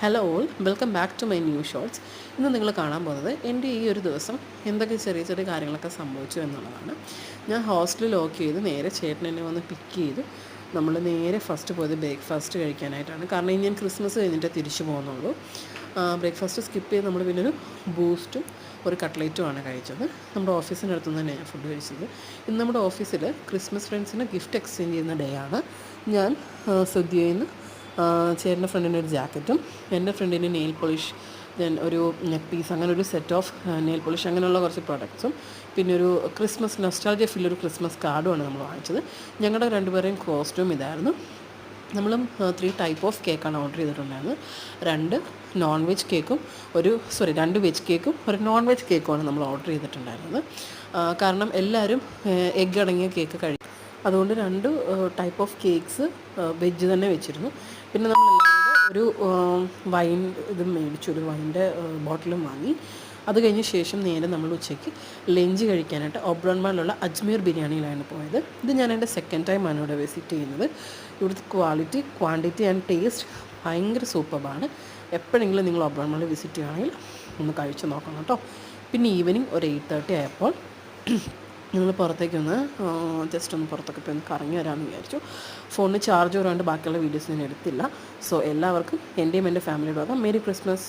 Hello all, welcome back to my new shorts. ഇന്ന് നിങ്ങൾ കാണാൻ പോകുന്നത് എൻ്റെ ഈ ഒരു ദിവസം എന്തൊക്കെ ചെറിയ ചെറിയ കാര്യങ്ങളൊക്കെ സംഭവിച്ചു എന്നുള്ളതാണ്. ഞാൻ ഹോസ്റ്റലിൽ ലോക്ക് ചെയ്ത് നേരെ ചേട്ടൻ എന്നെ വന്ന് പിക്ക് ചെയ്തു. നമ്മൾ നേരെ ഫസ്റ്റ് പോയത് ബ്രേക്ക്ഫാസ്റ്റ് കഴിക്കാനായിട്ടാണ്. കാരണം ഇനി ഞാൻ ക്രിസ്മസ് കഴിഞ്ഞിട്ട് തിരിച്ചു പോകുന്നുള്ളൂ. ബ്രേക്ക്ഫാസ്റ്റ് സ്കിപ്പ് ചെയ്ത് നമ്മൾ പിന്നെ ഒരു ബൂസ്റ്റും ഒരു കട്ട്ലേറ്റുമാണ് കഴിച്ചത്. നമ്മുടെ ഓഫീസിൻ്റെ അടുത്ത് നിന്ന് തന്നെ ഞാൻ ഫുഡ് കഴിച്ചത്. ഇന്ന് നമ്മുടെ ഓഫീസിൽ ക്രിസ്മസ് ഫ്രണ്ട്സിന് ഗിഫ്റ്റ് എക്സ്ചേഞ്ച് ചെയ്യുന്ന ഡേ ആണ്. ഞാൻ സുദ്യയിൽ നിന്ന് ചേട്ടൻ്റെ ഫ്രണ്ടിന് ഒരു ജാക്കറ്റും എൻ്റെ ഫ്രണ്ടിന് നെയിൽ പോളിഷ്, ദെൻ ഒരു നെക്ക് പീസ്, അങ്ങനെ ഒരു സെറ്റ് ഓഫ് നെയിൽ പോളിഷ്, അങ്ങനെയുള്ള കുറച്ച് പ്രോഡക്ട്സും പിന്നെ ഒരു ക്രിസ്മസ് നൊസ്റ്റാൾജിയ ഫില്ലൊരു ക്രിസ്മസ് കാർഡുമാണ് നമ്മൾ വാങ്ങിച്ചത്. ഞങ്ങളുടെ രണ്ടുപേരെയും കോസ്റ്റ്യൂം ഇതായിരുന്നു. നമ്മളും 3 ടൈപ്പ് ഓഫ് കേക്കാണ് ഓർഡർ ചെയ്തിട്ടുണ്ടായിരുന്നത്. 2 നോൺ വെജ് കേക്കും 2 വെജ് കേക്കും ഒരു നോൺ വെജ് കേക്കുമാണ് നമ്മൾ ഓർഡർ ചെയ്തിട്ടുണ്ടായിരുന്നത്. കാരണം എല്ലാവരും എഗ്ഗ് അടങ്ങിയ കേക്ക് കഴിക്കും. അതുകൊണ്ട് 2 ടൈപ്പ് ഓഫ് കേക്ക്സ് വെജ് തന്നെ വെച്ചിരുന്നു. പിന്നെ നമ്മളെല്ലാവരും ഒരു വൈൻ മേടിച്ചു, ഒരു വൈൻ്റെ ബോട്ടിലും വാങ്ങി. അത് കഴിഞ്ഞ ശേഷം നേരെ നമ്മൾ ഉച്ചയ്ക്ക് ലഞ്ച് കഴിക്കാനായിട്ട് ഒബ്രോൺ മാളിലുള്ള അജ്മീർ ബിരിയാണിയിലാണ് പോയത്. ഇത് ഞാൻ എൻ്റെ സെക്കൻഡ് ടൈമാണ് ഇവിടെ വിസിറ്റ് ചെയ്യുന്നത്. ഇവിടുത്തെ ക്വാളിറ്റി, ക്വാണ്ടിറ്റി ആൻഡ് ടേസ്റ്റ് ഭയങ്കര സൂപ്പറാണ്. എപ്പോഴെങ്കിലും നിങ്ങൾ ഒബ്രോൺ മാളിൽ വിസിറ്റ് ചെയ്യുകയാണെങ്കിൽ ഒന്ന് കഴിച്ച് നോക്കണം കേട്ടോ. പിന്നെ ഈവനിങ് ഒരു 8:30 ആയപ്പോൾ ഞങ്ങൾ പുറത്തേക്കൊന്ന് ജസ്റ്റ് ഒന്ന് പുറത്തൊക്കെ പോയി ഒന്ന് കറങ്ങി വരാമെന്ന് വിചാരിച്ചു. ഫോണിന് ചാർജ് വരാണ്ട് ബാക്കിയുള്ള വീഡിയോസ് ഞാൻ എടുത്തില്ല. സോ എല്ലാവർക്കും എൻ്റെയും എൻ്റെ ഫാമിലിയുടെ ഭാഗം മേരി ക്രിസ്മസ്.